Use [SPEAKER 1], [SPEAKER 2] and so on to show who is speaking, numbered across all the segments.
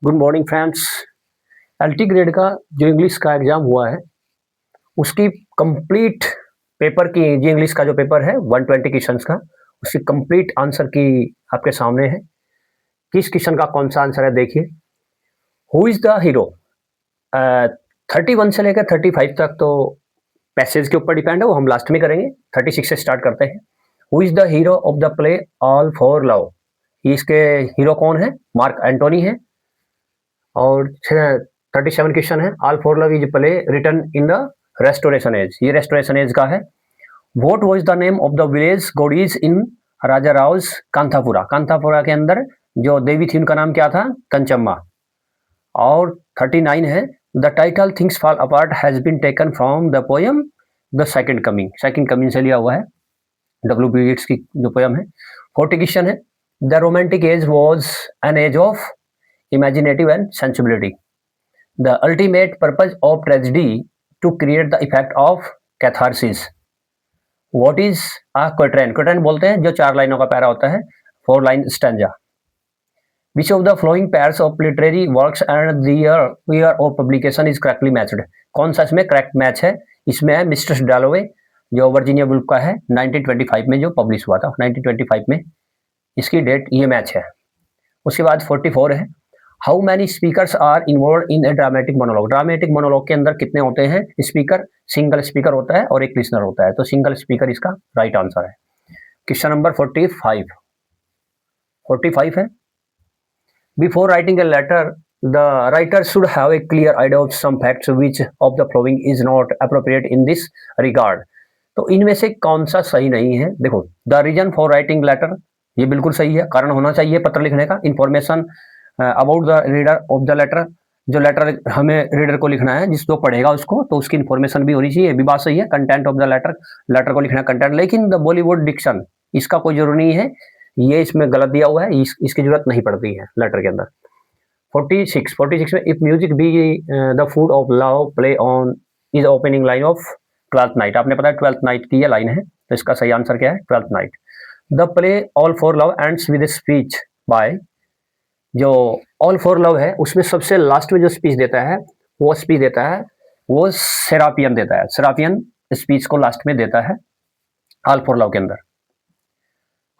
[SPEAKER 1] Good morning friends. LT grade का जो English का एग्ज़ाम हुआ है उसकी कंप्लीट पेपर की जी इंग्लिश का जो पेपर है 120 क्वेश्चंस का उसकी कंप्लीट आंसर की आपके सामने है। किस क्वेश्चन का कौन सा आंसर है देखिए। Who is the hero. 31 से लेकर 35 तक तो पैसेज के ऊपर डिपेंड है, वो हम लास्ट में करेंगे। 36 से स्टार्ट करते हैं। Who is the hero of the play all for love. इसके हीरो कौन है? मार्क एंटोनी है। और 37 क्वेश्चन है। All for love is play written in the Restoration age, ये रेस्टोरेशन एज का है। What was the name of the village goddess in Raja Rao's Kanthapura. Kanthapura के अंदर जो देवी थी उनका नाम क्या था? कंचम्मा। और 39 है। The title things fall apart has been taken from the poem the second coming. Second coming से लिया हुआ है, डब्ल्यू बी येट्स की जो पोएम है। 40 क्वेश्चन है। The romantic age was an age of imaginative and sensibility. The ultimate purpose of tragedy to create the effect of catharsis. What is a quatrain? Quatrain बोलते हैं जो 4 लाइनों का para होता है, 4 line stanza. Which of the following pairs of literary works and the year of publication is correctly matched? कौन सा इसमें करेक्ट मैच है? इसमें है मिस्टर्स डैलोवे जो वर्जीनिया वुल्फ का है, 1925 में जो पब्लिश हुआ था, 1925 में इसकी डेट ये मैच है। उसके बाद 44 है। How many speakers are involve in a dramatic monologue. Dramatic monologue के अंदर कितने होते हैं स्पीकर? सिंगल स्पीकर होता है और एक लिसनर होता है, तो सिंगल स्पीकर इसका राइट आंसर है। क्वेश्चन नंबर 45 है। Before writing a letter the writer should have a clear idea of some facts which of the following is not appropriate in this regard. तो इनमें से कौन सा सही नहीं है? देखो, the reason for writing letter ये बिल्कुल सही है, कारण होना चाहिए पत्र लिखने का। Information about the reader of the letter, जो लेटर हमें रीडर को लिखना है, जिस जो पढ़ेगा उसको, तो उसकी इन्फॉर्मेशन भी होनी चाहिए, ये भी बात सही है। Content of the letter, letter को लिखना कंटेंट। लेकिन द बॉलीवुड डिक्शन इसका कोई जरूरी नहीं है, ये इसमें गलत दिया हुआ है, इसकी जरूरत नहीं पड़ती है लेटर के अंदर। 46 में if music be the food of love play on is opening line of twelfth night. आपने पता है ट्वेल्थ नाइट की ये लाइन है, तो इसका सही आंसर क्या है? Twelfth night. The play all for love ends with speech bye, जो ऑल फॉर लव है उसमें सबसे लास्ट में जो स्पीच देता है वो सेरापियन देता है। सेरापियन स्पीच को लास्ट में देता है ऑल फॉर लव के अंदर।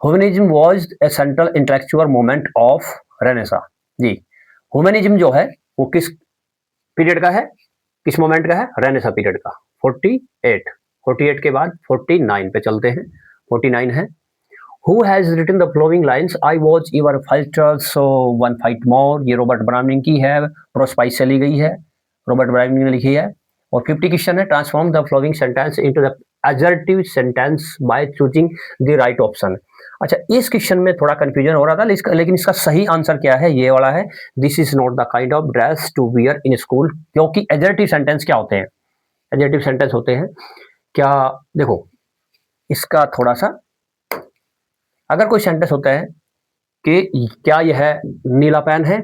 [SPEAKER 1] Humanism was a central intellectual movement of Renaissance. जी, ह्यूमनिज्म जो है वो किस पीरियड का है, किस मोमेंट का है? रेनेसा पीरियड का। 48 के बाद 49 पे चलते हैं। 49 है। Who has written the following lines? I was your fighter, so one fight more. ये रॉबर्ट ब्राउनिंग की है, प्रोस्पाइस से ली गई है, रॉबर्ट ब्राउनिंग ने लिखी है। और 50 क्वेश्चन है। Transform the following sentence into the assertive sentence by choosing the right option. अच्छा, इस क्वेश्चन में थोड़ा कंफ्यूजन हो रहा था, लेकिन इसका सही आंसर क्या है? ये वाला है, this is not the kind of dress to wear in school. क्योंकि एजर्टिव सेंटेंस क्या होते हैं? एजर्टिव सेंटेंस होते हैं क्या? देखो, इसका थोड़ा सा, अगर कोई सेंटेंस होता है कि क्या यह नीला पेन है,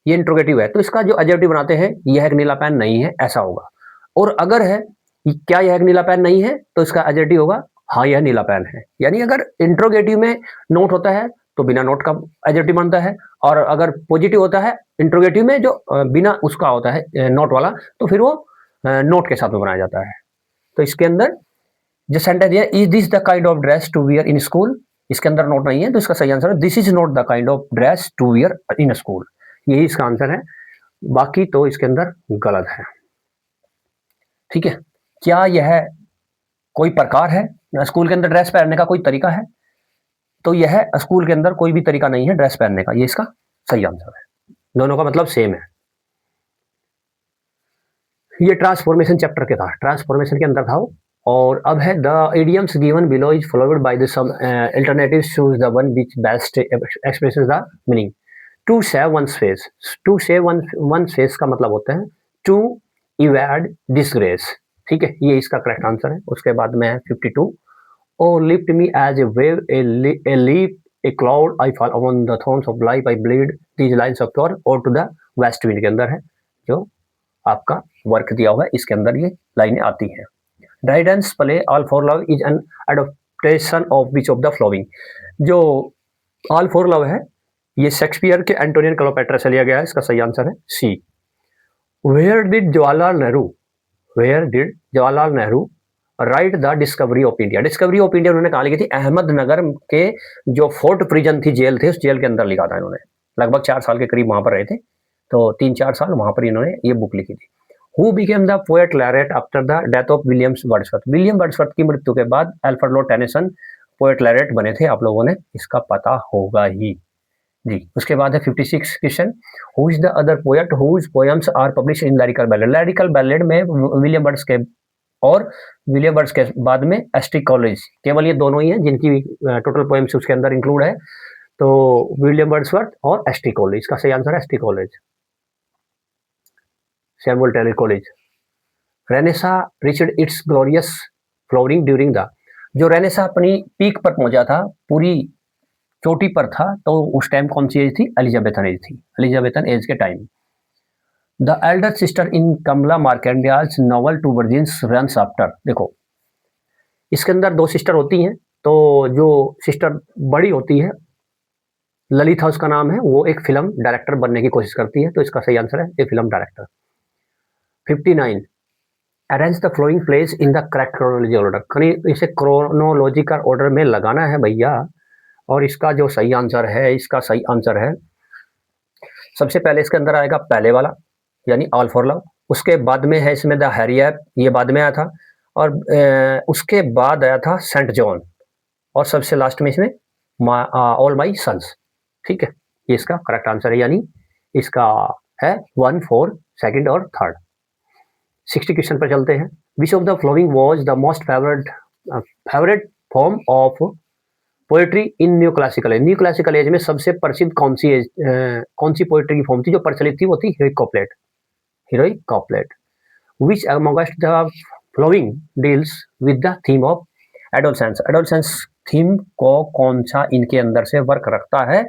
[SPEAKER 1] ये इंट्रोगेटिव है, तो इसका जो एडजेक्टिव बनाते हैं यह एक नीला पेन नहीं है, ऐसा होगा। और अगर है क्या यह एक नीला पेन नहीं है, तो इसका एडजेक्टिव होगा हाँ यह नीला पेन है। यानी अगर इंट्रोगेटिव में नोट होता है तो बिना नोट का एडजेक्टिव बनता है, और अगर पॉजिटिव होता है इंट्रोगेटिव में जो बिना उसका होता है नोट वाला, तो फिर वो नोट के साथ में बनाया जाता है। तो इसके अंदर जो सेंटेंस है, is this the kind of dress to wear in school, इसके अंदर नोट नहीं है, तो इसका सही आंसर है this is not the kind of dress to wear in school. यही इसका आंसर है, बाकी तो इसके अंदर गलत है। ठीक है, क्या यह कोई प्रकार है? स्कूल के अंदर ड्रेस पहनने का कोई तरीका है? तो यह स्कूल के अंदर कोई भी तरीका नहीं है ड्रेस पहनने का, ये इसका सही आंसर है। दोनों का मतलब सेम है। ये ट्रांसफॉर्मेशन चैप्टर के था, ट्रांसफॉर्मेशन के अंदर था वो। और अब है the idioms given below is followed by the some alternatives, choose the one which best expresses the meaning. To save one's face, to save one's face का मतलब होता है टू इवैड डिसग्रेस। ठीक है, ये इसका करेक्ट आंसर है। उसके बाद में 52, O lift me as a wave, a leaf, a cloud, I fall on the thorns of life, I bleed these lines of your, और टू द वेस्ट विंड के अंदर है जो आपका वर्क दिया हुआ है, इसके अंदर ये लाइनें आती हैं। Dryden's play All for Love is an adaptation of which of the following? जो All for Love है ये शेक्सपियर के एंटोनियन क्लोपेट्रा से लिया गया है, इसका सही आंसर है C. Where did Jawaharlal Nehru write the discovery of India? Discovery of India उन्होंने कहा लिखी थी? अहमदनगर के जो फोर्ट प्रिजन थी, जेल थे, उस जेल के अंदर लिखा था इन्होंने। लगभग 4 साल के करीब वहां पर रहे थे, तो 3-4 साल वहां पर इन्होंने ये बुक लिखी थी। Who became the poet laureate after the death of William Wordsworth? William Wordsworth की मृत्यु के बाद Alfred Lord Tennyson poet laureate बने थे, आप लोगों ने इसका पता होगा ही जी। उसके बाद है 56 question, who is the other poet whose poems are publish in lyrical ballad? Lyrical ballad में विलियम वर्ड्स के और विलियम वर्ड्स के बाद में एसटी कॉलेज, केवल ये दोनों ही हैं जिनकी टोटल पोएम्स उसके अंदर इंक्लूड है। तो विलियम वर्ड्सवर्थ और एसटी कॉलेज, इसका सही आंसर है S T Coleridge, Samuel Taylor Coleridge. Renaissance reached its glorious flowering during the, जो रेनेसा अपनी पीक पर पहुंचा था, पूरी चोटी पर था, तो उस टाइम कौन सी एज थी? एलिजाबेथन एज थी, एलिजाबेथन एज के time. The elder sister in Kamala Markandaya's novel two virgins runs after, देखो इसके अंदर 2 सिस्टर होती हैं, तो जो सिस्टर बड़ी होती है, ललिता उसका नाम है, वो एक फिल्म डायरेक्टर बनने की कोशिश करती है, तो इसका सही आंसर है a film director. 59 arrange the following place in the correct chronology order, कहीं इसे क्रोनोलॉजिकल ऑर्डर में लगाना है भैया, और इसका जो सही आंसर है, इसका सही आंसर है सबसे पहले इसके अंदर आएगा पहले वाला, यानी ऑल फॉर लव। उसके बाद में है इसमें द हैरी ऐप, ये बाद में आया था, और उसके बाद आया था सेंट जॉन, और सबसे लास्ट में इसमें ऑल माई सन्स। ठीक है, ये इसका करेक्ट आंसर है, यानी इसका है 1, 4, सेकंड और थर्ड। 60 क्वेश्चन पर चलते हैं। विच of the flowing was the most favourite form of poetry in new classical as? New classical as में सबसे प्रसिद्ध कौन सी पोएट्री की फॉर्म थी जो प्रचलित थी? वो थी heroic couplet, heroic couplet. Which amongst the following deals with the theme of adolescence? Adolescence theme को कौन सा इनके अंदर से वर्क रखता है?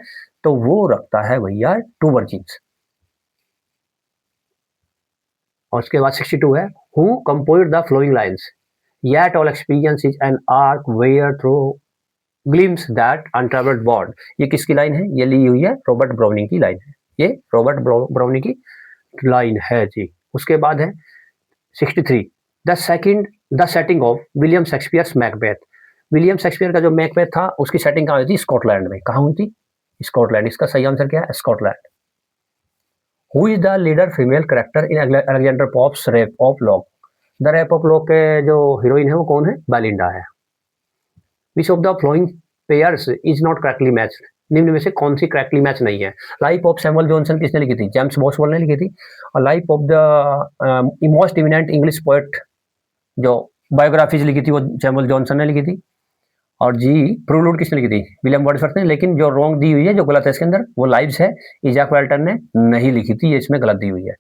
[SPEAKER 1] तो वो रखता है भैया टू वर्जिन्स। और उसके बाद 62 है, who composed the following lines? Yet all experience is an arc where through glimpse that untraveled world, ये किसकी लाइन है? ये ली हुई है रॉबर्ट ब्राउनिंग की लाइन है, ये रॉबर्ट ब्राउनिंग की लाइन है जी। उसके बाद है 63 the setting of William Shakespeare's Macbeth. William Shakespeare का जो मैकबेथ था, उसकी सेटिंग कहाँ हुई थी? स्कॉटलैंड में। कहाँ हुई थी? स्कॉटलैंड। इसका सही आंसर क्या है? Scotland. Who is the leader female character in Alexander pops rape of lock? The rape of lock के जो हीरोइन है वो कौन है? बेलिंडा है। Which of the flowing pairs is not correctly matched? निम्न में से कौन सी करेक्टली मैच नहीं है? लाइफ ऑफ सैमुअल जॉनसन किसने लिखी थी? जेम्स बॉसवेल ने लिखी थी। और life of the most eminent English poet, जो बायोग्राफीज लिखी थी, वो सैमुअल जॉनसन ने लिखी थी। और जी प्रोलूड किसने लिखी थी? विलियम वर्ड्सवर्थ ने। लेकिन जो रॉन्ग दी हुई है, जो गलत है इसके अंदर, वो लाइव्स है, इजाक वेल्टन ने नहीं लिखी थी, ये इसमें गलत दी हुई है।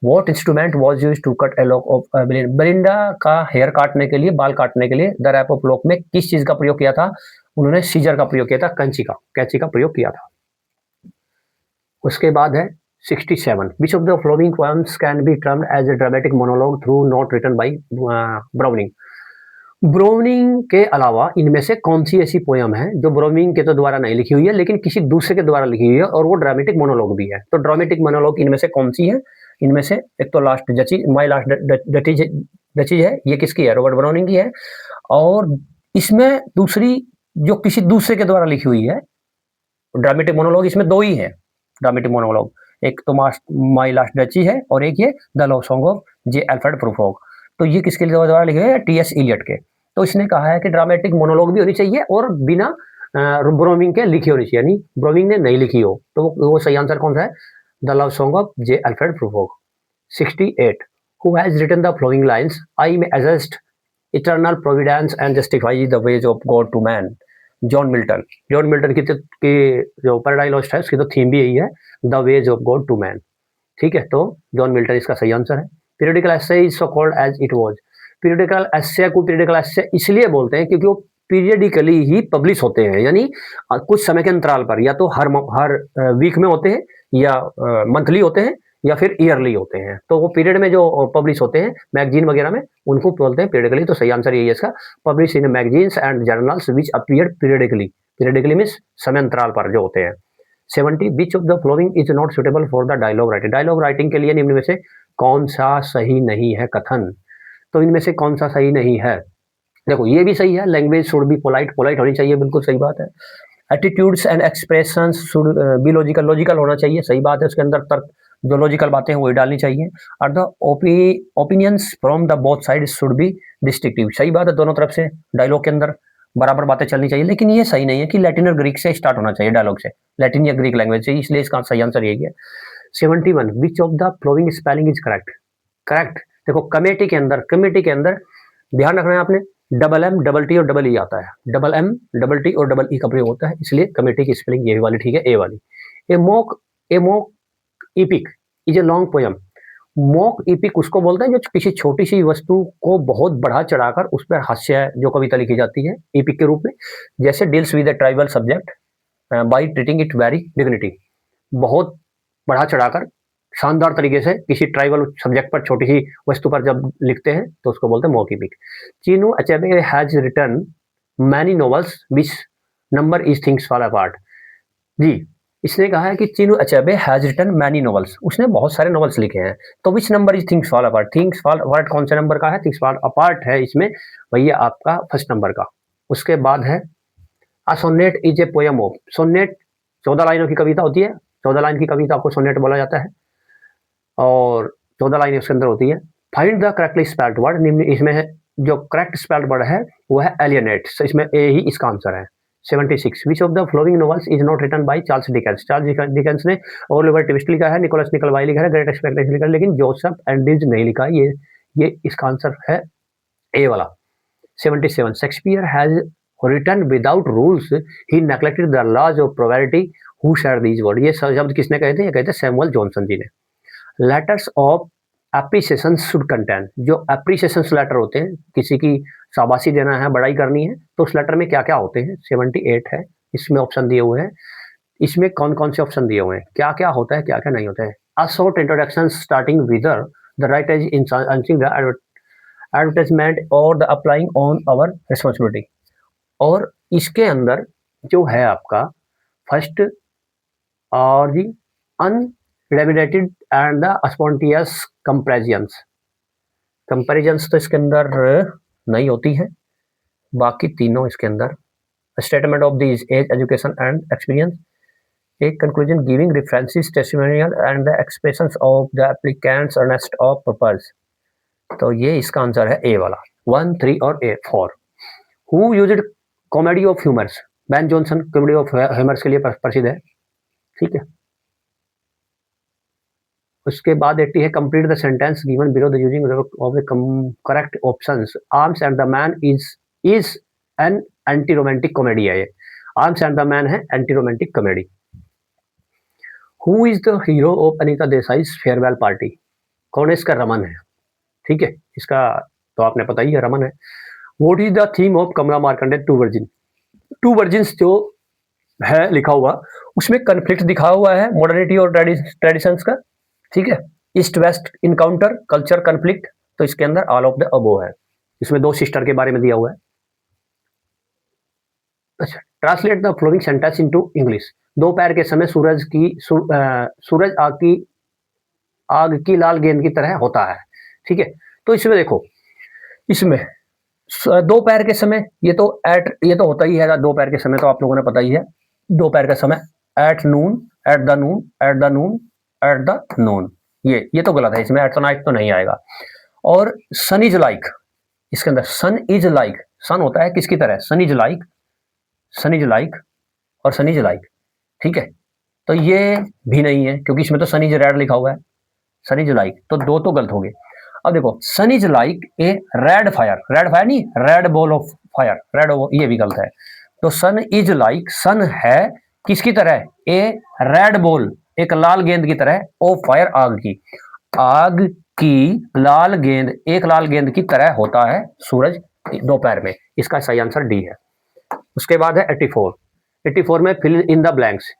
[SPEAKER 1] What instrument was used to cut a lock of Belinda का हेयर काटने के लिए, बाल काटने के लिए द रैप ऑफ लॉक में किस चीज का प्रयोग किया था? उन्होंने सीजर का प्रयोग किया था, कैंची का प्रयोग किया था। उसके बाद है 67 which of the following poems can be termed as a dramatic monologue though not written by Browning? Browning के अलावा इनमें से कौन सी ऐसी पोयम है जो ब्राउनिंग के तो द्वारा नहीं लिखी हुई है, लेकिन किसी दूसरे के द्वारा लिखी हुई है, और वो ड्रामेटिक मोनोलॉग भी है? तो ड्रामेटिक मोनोलॉग इनमें से कौन सी है? इनमें से एक तो लास्ट जची, माई लास्ट डचीज है, ये किसकी है? रॉबर्ट ब्राउनिंग की है। और इसमें दूसरी जो किसी दूसरे के द्वारा लिखी हुई है ड्रामेटिक मोनोलॉग, इसमें 2 ही है ड्रामेटिक मोनोलॉग, एक तो माई लास्ट डची है, और एक ये the love song of J Alfred Prufrock. तो ये किसके द्वारा लिखे हुए? टी.एस. इलियट के। तो इसने कहा है कि ड्रामेटिक मोनोलॉग भी होनी चाहिए और बिना ब्राउनिंग के लिखी होनी चाहिए, यानी ब्राउनिंग ने नहीं लिखी हो। तो वो सही आंसर कौन सा है? The love song of J Alfred Prufrock. 68 who has written the following lines I may adjust eternal providence and justify the ways of God to man? John Milton. John Milton की जो paradise lost है, उसकी तो theme भी यही है, the ways of God to man. ठीक है, तो जॉन मिल्टन इसका सही आंसर है। Periodical essay is so called as it was. Periodical essay को पीरियडिकल एसे इसलिए बोलते हैं क्योंकि वो पीरियडिकली ही पब्लिश होते हैं, यानी कुछ समय के अंतराल पर, या तो हर वीक में होते हैं, या मंथली होते हैं, या फिर ईयरली होते हैं। तो वो पीरियड में जो पब्लिश होते हैं मैगजीन वगैरह में, उनको बोलते हैं पीरियडिकली। तो सही आंसर यही है इसका, publish in magazines and journals which appear periodically. Periodically means समय अंतराल पर जो होते हैं। 70 which of the following is not suitable for the dialogue writing, dialogue writing के लिए निम्न में से कौन सा सही नहीं है कथन, तो इनमें से कौन सा सही नहीं है, देखो ये भी सही है, language should be polite, polite होनी चाहिए, बिल्कुल सही बात है। Attitudes and expressions should be logical, logical होना चाहिए, सही बात है, उसके अंदर तर्क जो लॉजिकल बातें हैं वही डालनी चाहिए। और the opinions from the both side should be डिस्ट्रिक्टिव, सही बात है, दोनों तरफ से डायलॉग के अंदर बराबर बातें चलनी चाहिए, लेकिन ये सही नहीं है कि लैटिन और ग्रीक से स्टार्ट होना चाहिए डायलॉग से, लैटिन या ग्रीक लैंग्वेज से, इसलिए इसका सही आंसर यही है। 71 विच of the flowing spelling is correct, correct, देखो कमेटी के अंदर, कमेटी के अंदर ध्यान रखना है आपने, डबल एम डबल टी और डबल ई आता है, डबल एम डबल टी और डबल ई का प्रयोग होता है, इसलिए कमेटी की स्पेलिंग ये वाली ठीक है, ए वाली। A mock epic is a long poem, mock epic उसको बोलते हैं जो किसी छोटी सी वस्तु को बहुत बढ़ा चढ़ाकर उस पर हास्य जो कविता लिखी जाती है इपिक के रूप में, जैसे deals with a tribal subject by treating it very dignity, बहुत बढ़ा चढ़ाकर शानदार तरीके से किसी ट्राइबल सब्जेक्ट पर छोटी सी वस्तु पर जब लिखते हैं तो उसको बोलते हैं मौखिक। Chinua Achebe has written many novels which number is things fall apart, जी इसने कहा है कि Chinua Achebe has written many novels, उसने बहुत सारे नॉवेल्स लिखे हैं, तो which number is things fall apart, things fall apart कौन से नंबर का है, थिंग्स फॉल अपार्ट है इसमें भैया आपका फर्स्ट नंबर का। उसके बाद है a sonnet is a poem of, sonnet 14 लाइनों की कविता होती है, 14 लाइन की कविता आपको सोनेट बोला जाता है और 14 लाइनें उसके अंदर होती है। Find the correctly spelled word, निम्न इसमें है जो करेक्ट स्पेल्ड वर्ड है वो है एलियनेट, इसमें ए ही इसका आंसर है। 76 which of the following novels is not written by Charles Dickens, Charles Dickens ने ओलिवर ट्विस्ट लिखा है, निकोलस निकलबाई लिखा है, ग्रेट एक्सपेक्टेशन लिखा है, लेकिन जोसेफ एंड्रीज नहीं लिखा है, ये इसका आंसर है ए वाला। 77 Shakespeare has written without rules he neglected the laws of probability who share these word, ये शब्द किसने कहे थे, ये कहते सैमुअल जॉनसन जी ने। Letters of appreciation should contain, जो एप्रिसिएशन लेटर होते हैं किसी की शाबाशी देना है, बड़ाई करनी है, तो उस लेटर में क्या क्या होते हैं, 78 है, इसमें ऑप्शन दिए हुए हैं, इसमें कौन कौन से ऑप्शन दिए हुए हैं, क्या क्या होता है क्या क्या नहीं होता है। A short introduction starting with the right age in the advertisement और the applying on our responsibility, और इसके अंदर जो है आपका फर्स्ट और जी unremunerated and the spontaneous comparisons, comparisons तो इसके अंदर नहीं होती है, बाकी तीनों इसके अंदर statement of this age education and experience, एक conclusion giving references testimonial and the expressions of the applicant's earnest of purpose, तो ये इसका आंसर है ए वाला 1 3 और ए 4। Who used comedy of humours, Ben Jonson comedy of humours के लिए प्रसिद्ध है, ठीक है। उसके बाद 80 है complete the sentence given below the using of the correct options, arms and the man is an anti romantic comedy है, ये आर्म्स एंड द मैन है anti romantic comedy. Who is the hero of Anita Desai farewell party, कौन है इसका, रमन है, ठीक है, इसका तो आपने पता ही है रमन है। What is the theme of Kamala Markandaya two virgin, two virgins जो है लिखा हुआ उसमें कन्फ्लिक्ट दिखा हुआ है मॉडर्निटी और ट्रेडिशंस का, ठीक है, east west encounter culture conflict, तो इसके अंदर ऑल ऑफ द अबो है, इसमें दो सिस्टर के बारे में दिया हुआ है। अच्छा, translate the following sentence into English, दोपहर के समय सूरज आग की लाल गेंद की तरह होता है, ठीक है, तो इसमें देखो इसमें दोपहर के समय ये तो होता ही है, दोपहर के समय तो आप लोगों ने पता ही है, दोपहर का समय at noon, at the noon, at the noon, at the noon, ये तो गलत है, इसमें एट द नाइट तो नहीं आएगा। और सन इज लाइक, इसके अंदर सन इज लाइक, सन होता है किसकी तरह, sun is like, sun is like और सन इज लाइक, ठीक है, तो ये भी नहीं है क्योंकि इसमें तो सन इज रेड लिखा हुआ है, सन इज लाइक, तो दो तो गलत हो गए। अब देखो sun is like a red fire नहीं, रेड बॉल ऑफ फायर, ये भी गलत है, तो सन इज लाइक, सन है किसकी तरह, ए रेड बॉल, एक लाल गेंद की तरह, ऑफ फायर आग की लाल गेंद, एक लाल गेंद की तरह होता है सूरज दोपहर में, इसका सही आंसर डी है। उसके बाद है 84 में fill in the blanks,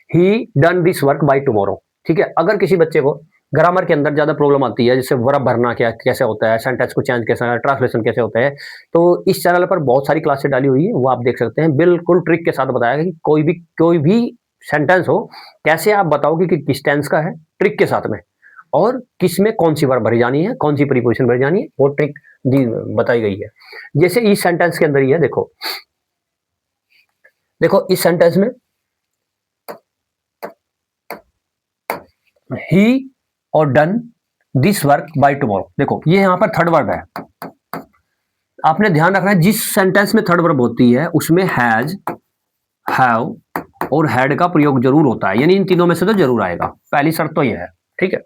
[SPEAKER 1] he done this work by tomorrow, ठीक है, अगर किसी बच्चे को ग्रामर के अंदर ज़्यादा प्रॉब्लम आती है, जैसे वर्ब भरना क्या कैसे होता है, सेंटेंस को चेंज कैसे, ट्रांसलेशन कैसे होता है। तो इस चैनल पर बहुत सारी क्लासेस डाली हुई है, वो आप देख सकते हैं। बिल्कुल ट्रिक के साथ बताया है कि कोई भी सेंटेंस हो, कैसे आप बताओगे कि किस टेंस का है, ट्रिक के साथ में, और किस में कौन सी वर्ब भरी जानी है, कौन सी प्रीपोजिशन भरी जानी है, वो ट्रिक बताई गई है। जैसे इस सेंटेंस के अंदर ही है, देखो देखो इस सेंटेंस में ही और done this work by tomorrow, देखो ये यहां पर थर्ड वर्ब है। आपने ध्यान रखना है, जिस सेंटेंस में थर्ड वर्ब होती है उसमें हैज, हैव और हैड का प्रयोग जरूर होता है, यानी इन तीनों में से तो जरूर आएगा, पहली शर्त तो यह है। ठीक है,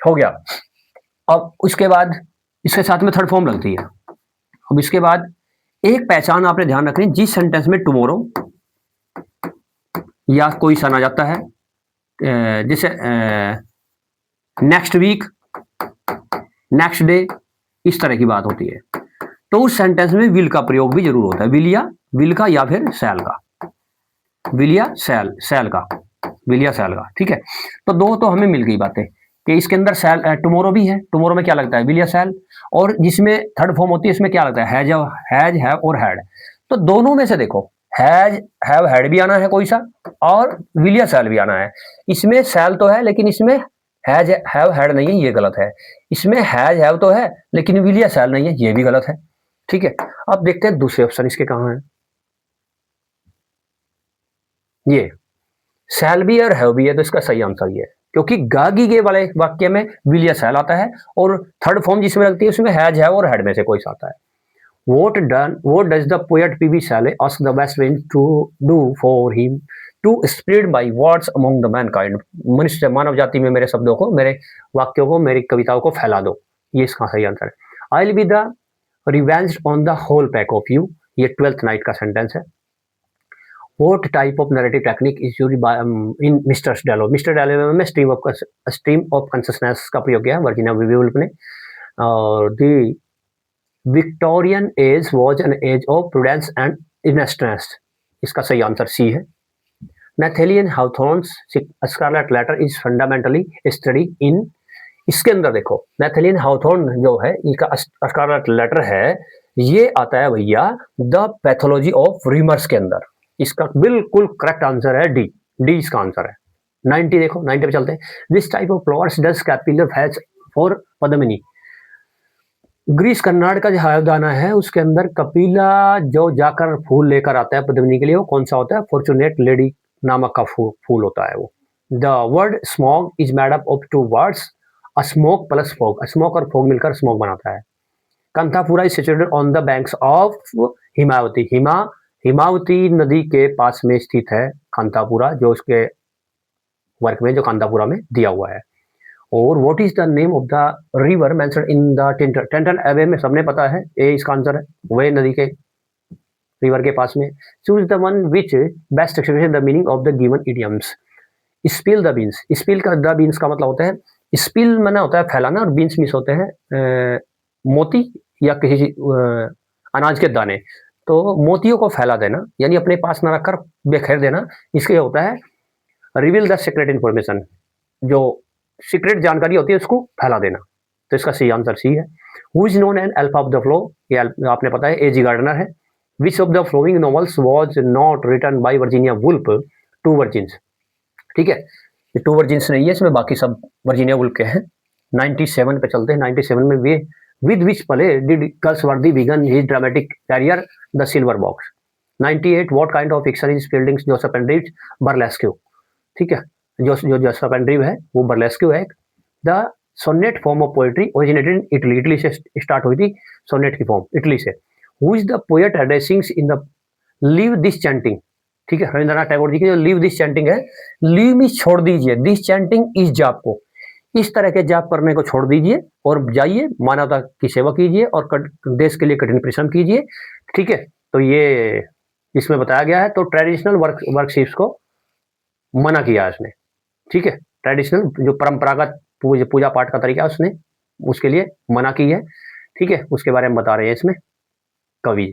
[SPEAKER 1] हो गया। अब उसके बाद इसके साथ में थर्ड फॉर्म लगती है। अब इसके बाद एक पहचान आपने ध्यान रखनी, जिस सेंटेंस में टुमारो या कोई सन आ जाता है, जैसे नेक्स्ट वीक, नेक्स्ट डे, इस तरह की बात होती है, तो उस सेंटेंस में विल का प्रयोग भी जरूर होता है। विल का या फिर सैल का, विल या सैल का, विल या सैल का। ठीक है, तो दो तो हमें मिल गई बातें कि इसके अंदर सैल टुमारो भी है, टुमारो में क्या लगता है, विल या सैल, और जिसमें थर्ड फॉर्म होती है इसमें क्या लगता है, हैज हैव और हैड। तो दोनों में से देखो, हैज हैव हैड भी आना है कोई सा, और विल या सैल भी आना है। इसमें सैल तो है लेकिन इसमें हैज हैव हैड नहीं है, ये गलत है। इसमें हैज हैव तो है लेकिन विल या सैल नहीं है, ये भी गलत है। ठीक है, अब देखते हैं दूसरे ऑप्शन इसके कहां है। ये सैल भी और हैव भी है, तो इसका सही आंसर ये है, क्योंकि गागी गे वाले वाक्य में विल या सैल आता है, और थर्ड फॉर्म जिसमें लगती है उसमें हैज हैव और हैड में से कोई सा आता है। What does the poet P.B. Shelley ask the best friend to do for him to spread my words among the mankind? मनुष्य मानव जाति में मेरे शब्दों को, मेरे वाक्यों को, मेरी कविताओं को फैला दो, ये इसका सही आंसर है। I'll be the revenged on the whole pack of you, ये 12th नाइट का सेंटेंस है। What type of narrative technique is used by in Mr. Dallo? Mr. Dallo में stream of consciousness का प्रयोग किया वर्जीनिया वुल्फ ने, और the Victorian age was an age of prudence and insistence, इसका सही आंसर सी है। Nathaniel Hawthorne's scarlet letter is fundamentally study in, इसके अंदर देखो नेथेलियन हाउथॉर्न जो है इसका स्कारलेट लेटर है, ये आता है भैया द पैथोलॉजी ऑफ रिमर्स के अंदर। इसका बिल्कुल करेक्ट आंसर है डी, डी इसका आंसर है। 90 देखो, 90 पे चलते हैं। This type of flowers does Kapila has for Padmini, Girish Karnad का जो हायदाना है उसके अंदर कपिला जो जाकर फूल लेकर आता है पद्मिनी के लिए, वो कौन सा होता है, फॉर्चुनेट लेडी नामक का फूल होता है वो। The word smog is made up of two words, smoke plus fog, smoke और फोग मिलकर स्मोक बनाता है। Kanthapura is situated on the banks of Himavathy, Himavathy नदी के पास में स्थित है कंथापुरा, जो उसके वर्क में जो कंथापुरा में दिया हुआ है। और what is the name of the river mentioned in the Tintern Abbey में सबने पता है, ए इसका आंसर है, वे नदी के रिवर के पास में। Choose the one which best express the meaning of the given idioms. Spill the beans, spill का द बीन्स का मतलब होता है, स्पिल माना होता है फैलाना, और बीन्स मिस होते हैं मोती या किसी अनाज के दाने, तो मोतियों को फैला देना यानी अपने पास ना रखकर बिखेर देना, इसके होता है रिवील द सीक्रेट इंफॉर्मेशन, जो सीक्रेट जानकारी होती है उसको फैला देना, तो इसका सही आंसर सी है। Who is known an Alpha of the Plough, ये आपने पता है एजी गार्डनर है। Which of the following novels was not written by Virginia Woolf, two virgins. ठीक है, ये टू वर्जिन्स नहीं है इसमें, बाकी सब वर्जीनिया वुल्फ के हैं। 97 पे चलते हैं। 97 में way with which play did Galsworthy begin his dramatic career, the silver box. 98 what kind of fiction is Fielding Joseph Andrews, burlesque. ठीक है, जो जोसेफ एंड रीव है वो बर्लेस्क्यू है। The sonnet form of poetry originated in Italy, Italy से start हुई थी sonnet की फॉर्म, इटली से। Who is the poet addressing in the leave this chanting, ठीक है, रविंद्रनाथ टैगोर जी की जो लीव दिस चैंटिंग है, लीव मीन छोड़ दीजिए, दिस चैंटिंग इस जाप को, इस तरह के जाप करने को छोड़ दीजिए और जाइए मानवता की सेवा कीजिए और देश के लिए कठिन परिश्रम कीजिए। ठीक है, तो ये इसमें बताया गया है। तो ट्रेडिशनल वर्कशिप्स को मना किया इसने। ठीक है, ट्रेडिशनल जो परंपरागत पूजा पाठ का तरीका है उसने उसके लिए मना की है। ठीक है, उसके बारे में बता रहे हैं इसमें कवि।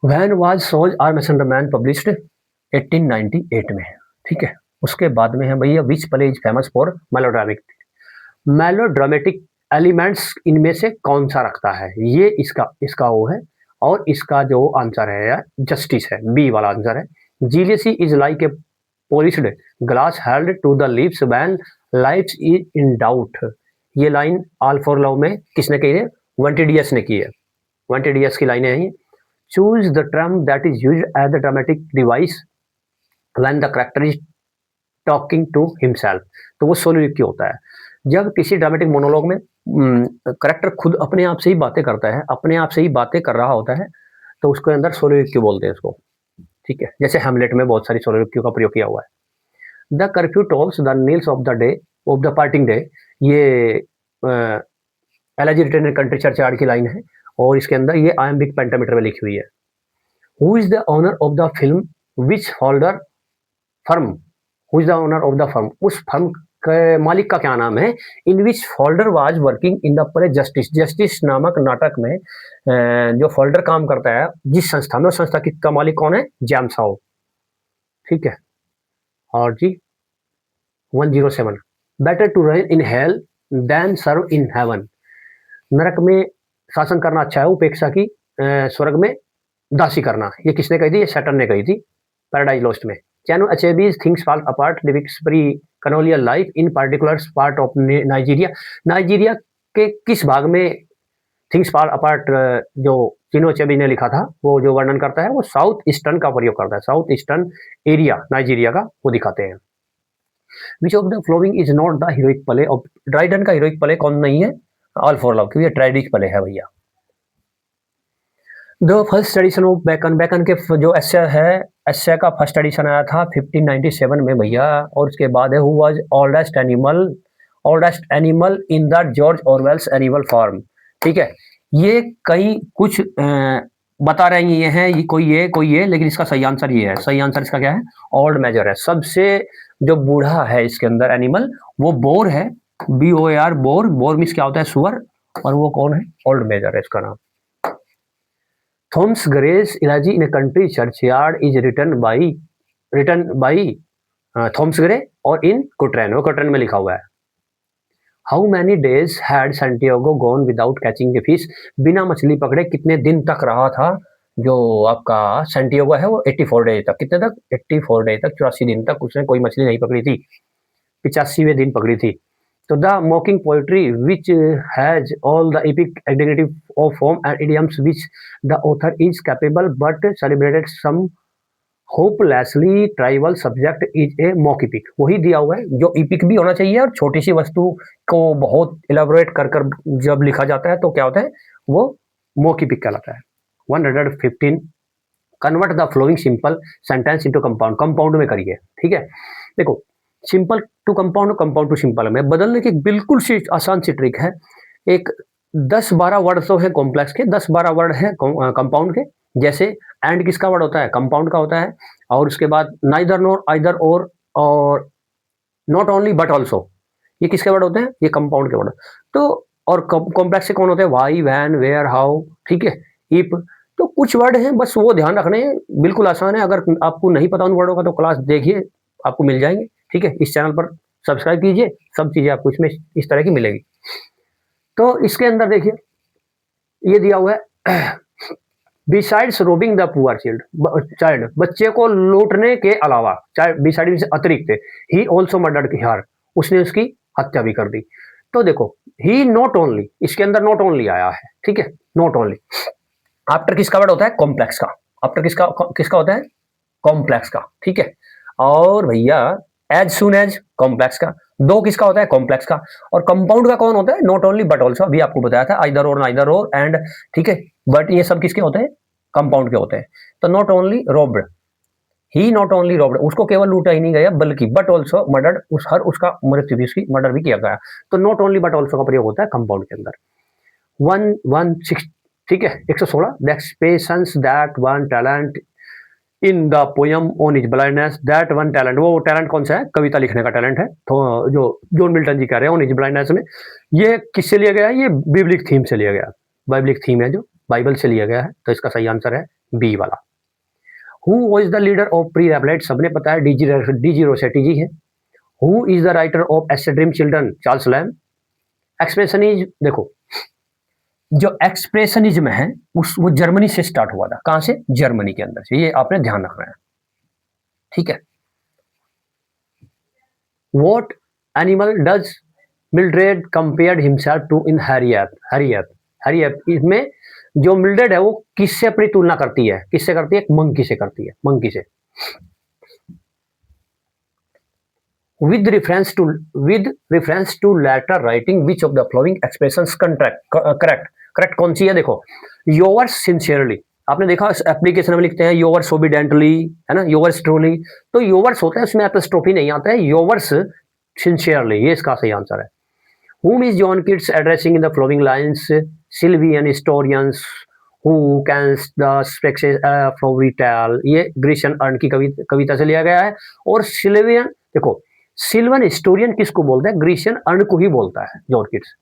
[SPEAKER 1] When was Soज are Mason the man published, 1898 में। ठीक है, उसके बाद में है भैया which play is famous for melodramatic elements इनमें से कौन सा रखता है, ये इसका इसका वो है। और इसका जो आंसर है जस्टिस है, बी वाला आंसर है। Jealousy is like a polished glass held to the lips when life is in doubt. ये लाइन ऑल फॉर लव में किसने कही है? वेंटिडियस ने की है। वेंटिडियस की लाइनें हैं। Choose the term that is used as the dramatic device when the character is talking to himself. तो वो सोलोलिक्यू होता है। जब किसी ड्रामेटिक मोनोलॉग में करेक्टर खुद अपने आप से ही बातें करता है, अपने आप से ही बातें कर रहा होता है, तो उसके अंदर सोलोलिक्यू बोलते हैं उसको। ठीक है, जैसे हैमलेट में बहुत सारी सोलोलिक्यू का प्रयोग किया हुआ है। The curfew tolls the knells of the day of the parting day, ये एलर्जी रिटर्न कंट्री चर्चयार्ड की लाइन है। और इसके अंदर ये आयम्बिक पेंटामीटर में लिखी हुई है। Who is the owner of the film which holder firm, who is the owner of the firm, उस फर्म के मालिक का क्या नाम है? In which Falder was working in the play justice, justice नामक नाटक में जो फोल्डर काम करता है जिस संस्था में, उस संस्था का मालिक कौन है? James Howe. ठीक है। और जी 107, better to reign in hell than serve in heaven. नरक में शासन करना अच्छा है उपेक्षा की स्वर्ग में दासी करना। ये किसने कही थी? ये सैटर्न ने कही थी पैराडाइज लॉस्ट में। Chano Achebe's Things Fall Apart depicts pre-colonial life in particular part of Nigeria। Nigeria के किस भाग में थिंग्स फॉल अपार्ट जो चिनो अचेबी ने लिखा था वो जो वर्णन करता है वो साउथ ईस्टर्न का प्रयोग करता है। साउथ ईस्टर्न एरिया नाइजीरिया का वो दिखाते हैं। विच of the following is not the heroic play of Dryden का हीरोइक प्ले कौन नहीं है? ऑल फॉर लव, क्योंकि ये ट्रेजिक प्ले है भैया। The first edition of bacon, bacon के जो एस्से है, एस्से का फर्स्ट एडिशन आया था 1597 में भैया। और उसके बाद है who was oldest animal in the George Orwell's Animal Farm. ठीक है, ये कई कुछ बता रही हैं ये कोई ये, लेकिन इसका सही आंसर ये है। सही आंसर इसका क्या है? ओल्ड मेजर है। सबसे जो बूढ़ा है इसके अंदर एनिमल वो बोर है, BOAR, बोर। बोर मीन्स क्या होता है? सुअर। और वो कौन है? ओल्ड मेजर है इसका नाम। Thomas Gray's elegy in a country churchyard is written by Thomas Gray और इन कोट्रेन, वो कोट्रेन में लिखा हुआ है। How many days had Santiago gone without catching a fish, बिना मछली पकड़े कितने दिन तक रहा था जो आपका सैंटियागो है वो? 84 डेज तक। कितने तक? 84 डेज तक, 84 दिन तक उसने कोई मछली नहीं पकड़ी थी। 85वें दिन पकड़ी थी। तो the मॉकिंग poetry which has all the epic dignity of form and idioms which the author is capable but celebrated some hopelessly tribal subject is a mock EPIC. वही दिया हुआ है जो इपिक भी होना चाहिए, और छोटी सी वस्तु को बहुत इलेबोरेट कर कर जब लिखा जाता है तो क्या होता है? वो मॉक इपिक कहलाता है। 115, convert the following simple sentence into compound, compound में करिए। ठीक है, देखो simple to compound, compound to simple में बदलने की बिल्कुल सी आसान सी ट्रिक है। एक 10-12 वर्ड तो है कॉम्प्लेक्स के, 10-12 वर्ड है कंपाउंड के। जैसे एंड किसका वर्ड होता है? कंपाउंड का होता है। और उसके बाद नाइदर नॉर आइदर और नॉट ओनली बट ऑल्सो, ये किसके वर्ड होते हैं? ये कंपाउंड के वर्ड। तो और कॉम्प्लेक्स से कौन होते हैं? Why, when, where, how. ठीक है, इफ। तो कुछ वर्ड हैं बस वो ध्यान रखने हैं, बिल्कुल आसान है। अगर आपको नहीं पता उन वर्डों का तो क्लास देखिए, आपको मिल जाएंगे। ठीक है, इस चैनल पर सब्सक्राइब कीजिए, सब चीजें आपको इसमें इस तरह की मिलेगी। तो इसके अंदर देखिए ये दिया हुआ है besides robin the poor child, बच्चे को लूटने के अलावा, बिसाइड से अतिरिक्त, ही ऑल्सो मर्डर्ड हियर, उसने उसकी हत्या भी कर दी। तो देखो ही नॉट ओनली, इसके अंदर नॉट ओनली आया है। ठीक है, नॉट ओनली आफ्टर किसका वर्ड होता है? कॉम्प्लेक्स का। आफ्टर किसका होता है? कॉम्प्लेक्स का। ठीक है, और भैया एज सुन एज कॉम्प्लेक्स का। दो किसका होता है? कॉम्प्लेक्स का। और कंपाउंड का कौन होता है? नॉट ओनली बट ऑल्सो, अभी आपको बताया था, आइदर और, नाइदर और, एंड। ठीक है, बट ये सब किसके होते हैं? कंपाउंड के होते हैं। तो not only robed, he not only robed, उसको केवल लूटा ही नहीं गया बल्कि बट ऑल्सो मर्डर्ड, उसका मृत्यु भी, उसकी मर्डर भी किया गया। तो नॉट ओनली बट ऑल्सो का प्रयोग होता है कंपाउंड के अंदर। 116, ठीक है, 116, the expressions that one talent in the poem on his blindness, that one talent, वो टैलेंट कौन सा है? कविता लिखने का टैलेंट है। तो जो जॉन मिल्टन जी कह रहे हैं ऑन हिज ब्लाइंडनेस में, ये किससे लिया गया है? ये बिब्लिक थीम से लिया गया, बाइबलिक थीम है जो बाइबल से लिया गया है। तो इसका सही आंसर है बी वाला। Who is the leader of pre Raphaelite, सबने पता है डी जी रोसेटी जी है। Who is the writer of S dream children, Charles Lamb. Expressionism, देखो जो एक्सप्रेशनिज्म है वो जर्मनी से स्टार्ट हुआ था। कहां से? जर्मनी के अंदर से, ये आपने ध्यान रखना है, ठीक है। What animal does Mildred compared himself to in Harriet? Harriet इसमें जो मिल्ड्रेड है वो किससे अपनी तुलना करती है? किससे करती है? मंकी से करती है, मंकी से। With reference to later writing, which of the following expressions correct कौन सी है? देखो, yours sincerely, आपने देखा एप्लीकेशन में लिखते हैं yours obediently, है ना, yours truly, तो yours होता है, उसमें एपोस्ट्रोफी नहीं आता है, yours sincerely, ये इसका सही आंसर है। Whom is John Keats addressing in the following lines? Sylvian historians who can the spexes flowery tale, ये ग्रीशियन अर्न की कविता से लिया गया है। और सिल्वियन, देखो सिल्वन हिस्टोरियन किसको बोलता है? ग्रीशियन अर्न को ही बोलता है जॉन किट्स,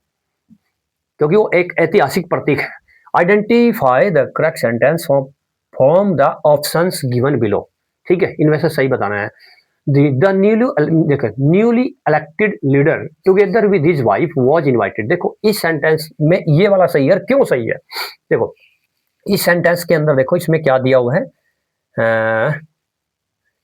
[SPEAKER 1] क्योंकि वो एक ऐतिहासिक प्रतीक है। Identify the correct sentence from the options given below, ठीक है, इनमें से सही बताना है। The newly elected leader together with his wife was invited, देखो इस सेंटेंस में ये वाला सही है। क्यों सही है? देखो इस सेंटेंस के अंदर देखो इसमें क्या दिया हुआ है,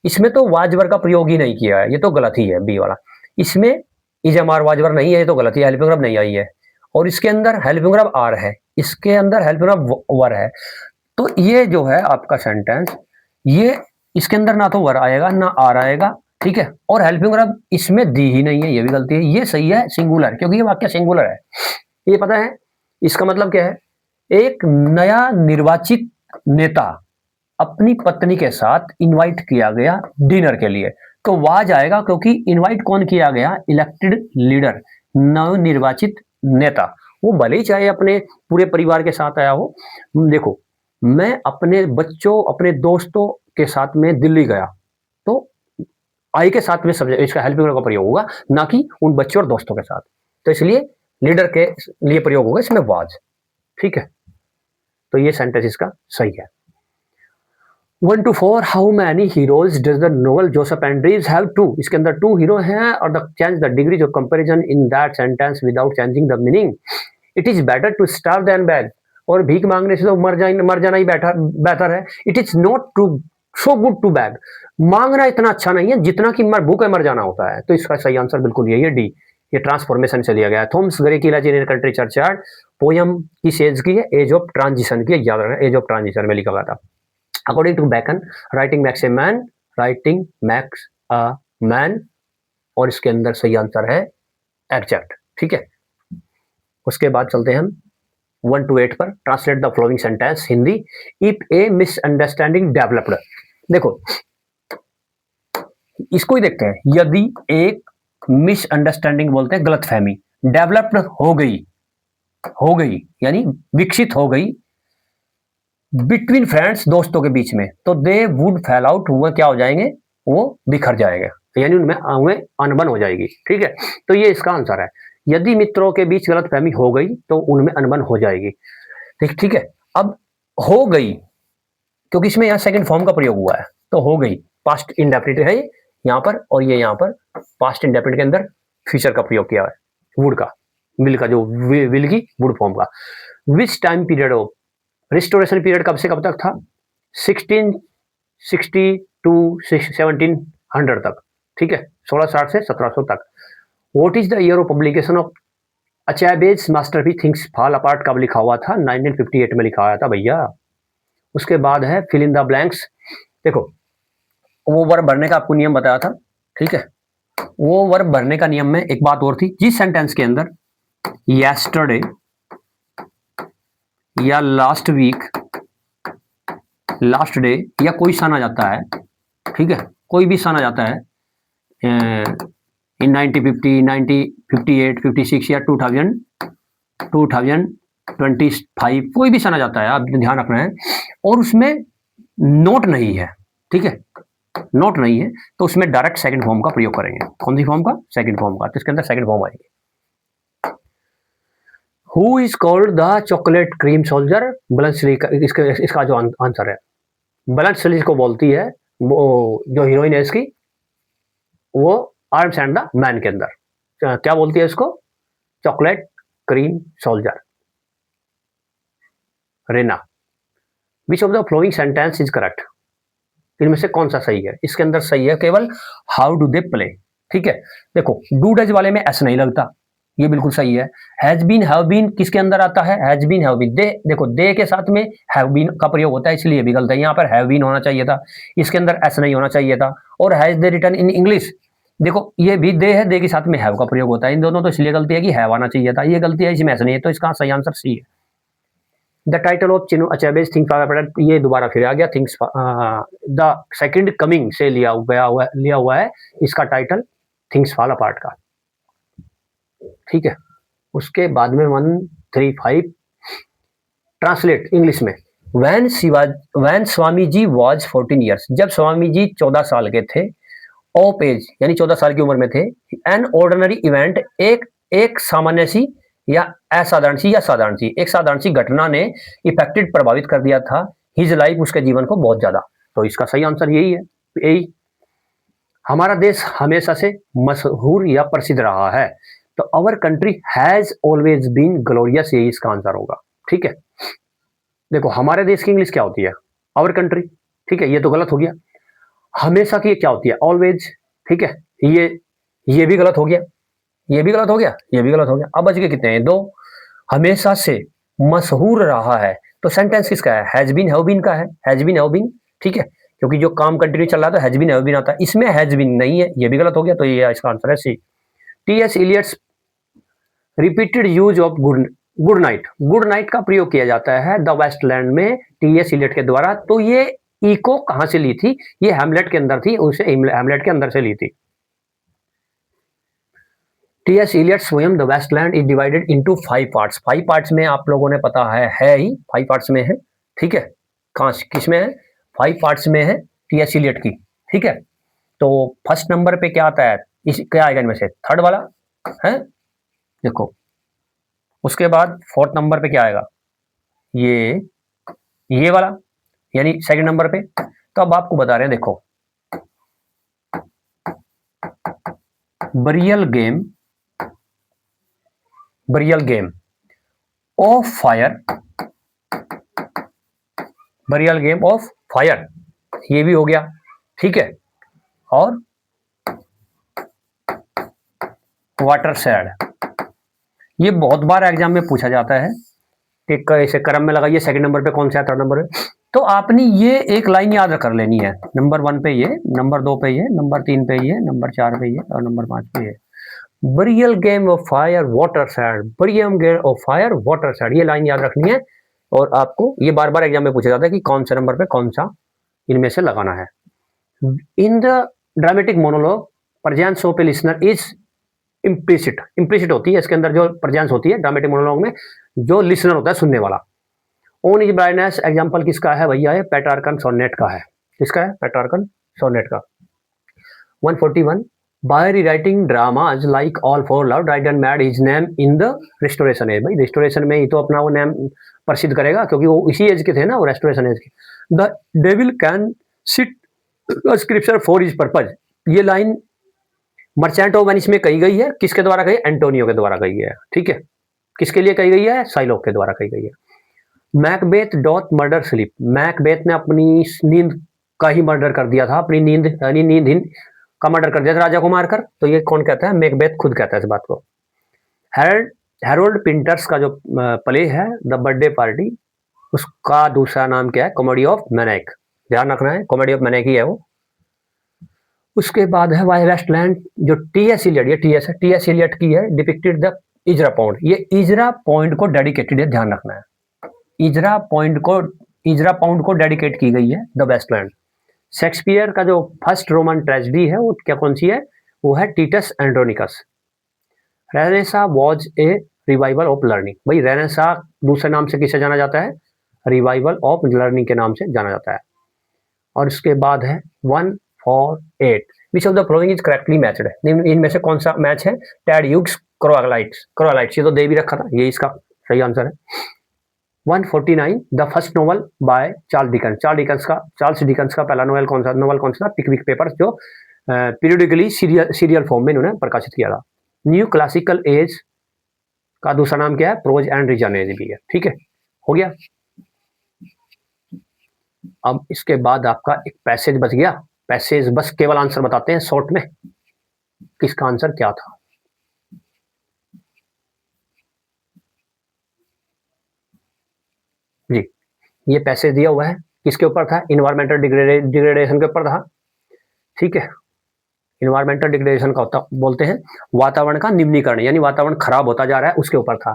[SPEAKER 1] इसमें तो वाजवर का प्रयोग ही नहीं किया है, ये तो गलत ही है बी वाला। इसमें इजमार वाजवर नहीं है, ये तो गलत ही है, हेल्पिंग वर्ब नहीं आई है। और इसके अंदर हेल्पिंग वर्ब आर है, इसके अंदर हेल्पिंग वर्ब वर है। तो ये जो है आपका सेंटेंस, ये इसके अंदर ना तो वर आएगा ना आर आएगा, ठीक है। और हेल्पिंग वर्ब इसमें दी ही नहीं है, ये भी गलती है। ये सही है सिंगुलर, क्योंकि ये वाक्य सिंगुलर है। ये पता है इसका मतलब क्या है? एक नया निर्वाचित नेता अपनी पत्नी के साथ इनवाइट किया गया डिनर के लिए, तो वाज आएगा, क्योंकि इनवाइट कौन किया गया? इलेक्टेड लीडर, नवनिर्वाचित नेता। वो भले ही चाहे अपने पूरे परिवार के साथ आया हो। देखो मैं अपने बच्चों, अपने दोस्तों के साथ में दिल्ली गया, तो आई के साथ में सब्जेक्ट, इसका हेल्पिंग वर्ब का प्रयोग होगा, ना कि उन बच्चों और दोस्तों के साथ। तो इसलिए लीडर के लिए प्रयोग होगा इसमें वाज, ठीक है। तो ये सेंटेंस इसका सही है। 1 to 4, how many heroes does the novel Joseph Andrews have? 2, इसके अंदर 2 हीरो हैं, और the change the degrees of comparison in that sentence without changing the meaning. It is better to starve than beg, और भीख मांगने से तो मर जाना ही बेहतर है। It is not too so good to beg, मांगना इतना अच्छा नहीं है जितना कि भूखे मर जाना होता है। तो इसका सही आंसर बिल्कुल यही है, डी। ये ट्रांसफॉर्मेशन से लिया गया है। थॉमस ग्रे की लेजेंडरी कंट्री चर्चयार्ड पोयम किस एज की है? एज ऑफ ट्रांजिशन की, याद रखना, एज ऑफ ट्रांजिशन में लिखा हुआ था। According to Bacon, writing makes a man, writing makes a man, और इसके अंदर सही आंसर है एग्जैक्ट, ठीक है। उसके बाद चलते हैं हम 1 to 8 पर। Translate the following sentence Hindi. If A misunderstanding developed, देखो इसको ही देखते हैं। यदि एक मिसअंडरस्टैंडिंग बोलते हैं गलतफहमी, डेवलप्ड हो गई यानी विकसित हो गई बिटवीन फ्रेंड्स, दोस्तों के बीच में, तो दे वुड फैल आउट, वो क्या हो जाएंगे? वो बिखर जाएगा, यानी उनमें अनबन हो जाएगी, ठीक है। तो ये इसका आंसर है। यदि मित्रों के बीच गलतफहमी हो गई तो उनमें अनबन हो जाएगी, ठीक है। अब हो गई, क्योंकि इसमें यहाँ सेकंड फॉर्म का प्रयोग हुआ है, तो हो गई पास्ट इंडेफिनिट है यहाँ पर, और ये यहाँ पर पास्ट इंडेफिनिट के अंदर फ्यूचर का प्रयोग किया है, वुड का, विल का, जो विल की वुड फॉर्म का। Which time period of restoration period कब से कब तक था? 1660 टू 1700 तक, ठीक है, 1660 से 1700 तक। What is the year of publication of Achebe's masterpiece things fall apart, कब लिखा हुआ था? 1958 में लिखा हुआ था भैया। उसके बाद है फिल इन द ब्लैंक्स। देखो वो वर्ब भरने का आपको नियम बताया था, ठीक है। वो वर्ब भरने का नियम में एक बात और थी, जिस सेंटेंस के अंदर यस्टरडे या लास्ट वीक, लास्ट डे या कोई सन आ जाता है, ठीक है, कोई भी सन आ जाता है इन 1950, 1958, 56 या 2000, 2025, कोई भी सन आ जाता है, आप ध्यान रखना है। और उसमें नोट नहीं है, ठीक है, नोट नहीं है, तो उसमें डायरेक्ट सेकंड फॉर्म का प्रयोग करेंगे। कौन सी फॉर्म का? सेकंड फॉर्म का। तो इसके अंदर सेकंड फॉर्म आएगी। Who is called the chocolate cream soldier? इसका जो आंसर है ब्लड सिलीज को बोलती है, वो जो हीरोइन है इसकी, वो आर्म्स एंड द मैन के अंदर क्या बोलती है इसको, chocolate cream soldier, Raina. Which of the following sentence is correct, इनमें से कौन सा सही है, इसके अंदर सही है केवल हाउ डू दे प्ले, ठीक है। देखो डू डज वाले में एस नहीं लगता, ये बिल्कुल सही है। हैज बीन हैव बीन किसके अंदर आता है, हैज बीन हैव बीन, दे देखो दे के साथ में हैव बीन का प्रयोग होता है, इसलिए भी गलत है, यहाँ पर हैव बीन होना चाहिए था, इसके अंदर एस नहीं होना चाहिए था। और has they written in English, देखो ये भी दे है, दे के साथ में हैव का प्रयोग होता है, इन दोनों तो इसलिए गलती है कि हैव आना चाहिए था, ये गलती है, इसमें एस नहीं है, तो इसका सही आंसर सी है। The title of Chinua Achebe's things, ये दोबारा फिर आ गया, थिंग्स द सेकंड कमिंग से लिया हुआ है इसका टाइटल, थिंग्स फॉल अपार्ट का, ठीक है। उसके बाद में 135 ट्रांसलेट इंग्लिश में, when Swami ji was 14 years, जब स्वामी जी 14 साल के थे, ऑफ एज यानी 14 साल की उम्र में थे, एन ऑर्डिनरी इवेंट, एक सामान्य सी या असाधारण सी या साधारण सी, एक साधारण सी घटना ने इफेक्टेड प्रभावित कर दिया था हिज लाइफ, उसके जीवन को बहुत ज्यादा, तो इसका सही आंसर यही है, यही। हमारा देश हमेशा से मशहूर या प्रसिद्ध रहा है, तो our country has always been glorious, यही इसका आंसर होगा, ठीक है। देखो हमारे देश की इंग्लिश क्या होती है, अवर कंट्री, ठीक है, ये तो गलत हो गया। हमेशा की क्या होती है, ऑलवेज, ठीक है, ये भी गलत हो गया, ये भी गलत हो गया, ये भी गलत हो गया। अब बच गए कितने हैं, दो। हमेशा से मशहूर रहा है, तो सेंटेंस किसका है, हैज बीन हैव बीन का है, हैज बीन हैव बीन, ठीक है, क्योंकि जो काम कंटिन्यू चल रहा था हैज बीन हैव बीन आता है, इसमें हैज बीन नहीं है, ये भी गलत हो गया, तो ये इसका आंसर है C. T S. Eliot's repeated use of good night, good night का प्रयोग किया जाता है द वेस्टलैंड में टी.एस. इलियट के द्वारा, तो ये इको कहां से ली थी, ये हैमलेट के अंदर थी, उसे हैमलेट के अंदर से ली थी। T S. Eliot's poem the waste land is divided into 5 parts, 5 parts में आप लोगों ने पता है ही, 5 पार्ट्स में है, ठीक है। कहां किस में है, 5 पार्ट्स में है टी.एस. इलियट की, ठीक है। तो फर्स्ट नंबर पे क्या आता है, इस क्या आएगा इनमें से, थर्ड वाला है, देखो। उसके बाद फोर्थ नंबर पे क्या आएगा, ये वाला, यानी सेकंड नंबर पे। तो अब आपको बता रहे हैं, देखो burial game of fire, burial game of fire, ये भी हो गया, ठीक है। और वाटर सैड, ये बहुत बार एग्जाम में पूछा जाता है कि कैसे क्रम में लगाइए, सेकंड नंबर पे कौन सा है, थर्ड नंबर पे, तो आपने ये एक लाइन याद कर लेनी है, नंबर 1 पे ये, नंबर 2 पे ये, नंबर 3 पे ये, नंबर 4 पे ये, और नंबर 5 पे ये। Burial game of fire water sad, burial game of fire water sad, ये लाइन याद रखनी है, और आपको ये बार बार एग्जाम में पूछा जाता है कि कौन से नंबर पे कौन सा इनमें से लगाना है। In the dramatic monologue presence of A listener is implicit होती है, इसके अंदर जो प्रेजेंस होती है ड्रामेटिक मोनोलॉग में, जो लिसनर होता है सुनने वाला। ऑन इज ब्राइटनेस एग्जाम्पल किसका है भैया, है पेट्रार्कन सोनेट का है, किसका है, पेट्रार्कन सोनेट का। 141 by rewriting dramas like all for love Dryden made his name in the restoration age, भाई रिस्टोरेशन में ही तो अपना वो नेम प्रसिद्ध करेगा, क्योंकि वो इसी एज के थे ना, वो रेस्टोरेशन एज के। The devil can sit scripture for his purpose, ये लाइन मर्चेंट ऑफ वेनिस में कही गई है, किसके द्वारा कही, एंटोनियो के द्वारा कही है, ठीक है। किसके लिए कही गई है, साइलोक के द्वारा कही गई है। Macbeth dot murder sleep, Macbeth ने अपनी नींद का ही मर्डर कर दिया था, अपनी नींद यानी नींद का मर्डर कर दिया था राजा को मारकर, तो ये कौन कहता है, मैकबेथ खुद कहता है इस बात को। हैरोल्ड पिंटर्स का जो प्ले है द बर्थडे पार्टी, उसका दूसरा नाम क्या है, कॉमेडी ऑफ मैनेक, ध्यान रखना है, कॉमेडी ऑफ मैनेक ही है वो। उसके बाद है वाई वेस्टलैंड, जो टी.एस. इलियट, ये टी.एस. इलियट की है, डिपिक्टेड द इजरा पॉइंट, ये इजरा पॉइंट को डेडिकेटेड है, ध्यान रखना है, इजरा पॉइंट को डेडिकेट की गई है द वेस्टलैंड। शेक्सपियर का जो फर्स्ट रोमन ट्रेजेडी है वो क्या कौन सी है, वो है Titus Andronicus. Renaissance was a revival of learning, भाई रेनेसा दूसरे नाम से किसे जाना जाता है, रिवाइवल ऑफ लर्निंग के नाम से जाना जाता है। और इसके बाद है 148 विच of the following is correctly matched, इनमें से कौन सा मैच है, टैड ह्यूग्स क्रोलाइट्स, ये तो दे भी रखा था, ये इसका सही आंसर है। 149 the first novel by Charles Dickens का पहला नोवेल कौन सा था? पिकविक पेपर्स, जो पीरियडिकली सीरियल फॉर्म में इन्होंने प्रकाशित किया था। न्यू क्लासिकल एज का दूसरा नाम क्या है? प्रोज एंड रीजन एज भी है। ठीक है, हो गया। अब इसके बाद आपका एक पैसेज बच गया। पैसेज बस केवल आंसर बताते हैं शॉर्ट में, किसका आंसर क्या था। जी, ये पैसेज दिया हुआ है, किसके ऊपर था? इन्वायरमेंटल डिग्रेडेशन के ऊपर था। ठीक है, इन्वायरमेंटल डिग्रेडेशन का होता बोलते हैं वातावरण का निम्नीकरण, यानी वातावरण खराब होता जा रहा है, उसके ऊपर था।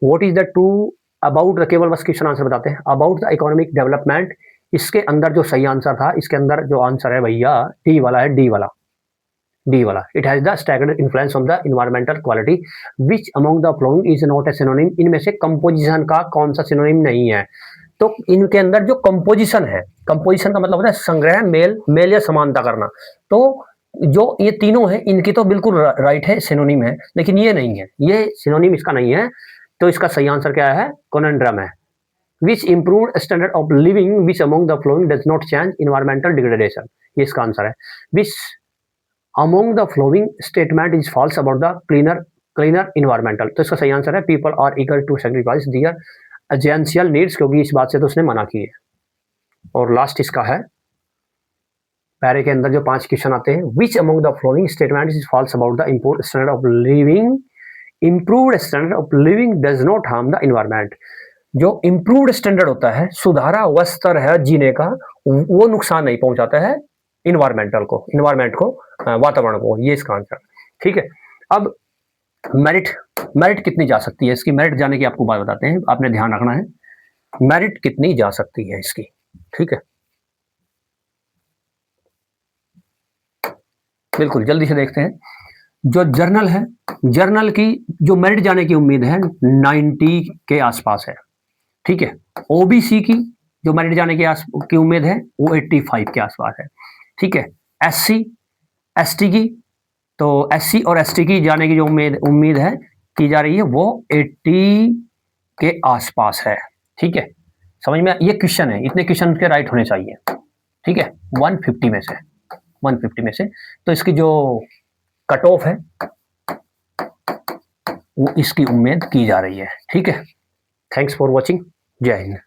[SPEAKER 1] What is the two about the, केवल बस क्वेश्चन आंसर बताते हैं। अबाउट द इकोनॉमिक डेवलपमेंट, इसके अंदर जो सही आंसर था, इसके अंदर जो आंसर है भैया डी वाला है, डी वाला। It has the staggered influence on the environmental quality which among the following is not a synonym. इनमें से कंपोजिशन का कौन सा सिनोनिम नहीं है? तो इनके अंदर जो कंपोजिशन है, कंपोजिशन का मतलब होता है संग्रह, मेल या समानता करना। तो जो ये तीनों है, इनकी तो बिल्कुल राइट है, सिनोनिम है, लेकिन ये नहीं है, ये सिनोनिम इसका नहीं है। तो इसका सही आंसर क्या है? कॉनन्ड्रम है। Which improved standard of living which among the following does not change environmental degradation, ये इसका आंसर है। Which among the following statement is false about the cleaner environmental, तो इसका सही आंसर है people are eager to sacrifice their essential needs, क्योंकि इस बात से तो उसने मना की है। और लास्ट इसका है, पैरे के अंदर जो 5 क्वेश्चन आते हैं, which among the following statement is false about the improved standard of living, improved standard of living does not harm the environment. जो इम्प्रूव्ड स्टैंडर्ड होता है, सुधारा हुआ स्तर है जीने का, वो नुकसान नहीं पहुंचाता है इन्वायरमेंट को, वातावरण को, ये इसका आंसर। ठीक है, अब मेरिट कितनी जा सकती है इसकी? मेरिट जाने की आपको बात बताते हैं, आपने ध्यान रखना है मेरिट कितनी जा सकती है इसकी। ठीक है, बिल्कुल जल्दी से देखते हैं। जो जर्नल है, जर्नल की जो मेरिट जाने की उम्मीद है 90 के आसपास है। ठीक है, ओबीसी की जो मेरिट जाने की उम्मीद है वो 85 के आसपास है। ठीक है, एससी एसटी की, तो एससी और एसटी की जाने की जो उम्मीद है की जा रही है वो 80 के आसपास है। ठीक है, समझ में? ये क्वेश्चन है, इतने क्वेश्चन के राइट होने चाहिए। ठीक है, 150 में से तो इसकी जो कट ऑफ है वो इसकी उम्मीद की जा रही है। ठीक है, थैंक्स फॉर वॉचिंग, जय हिंद।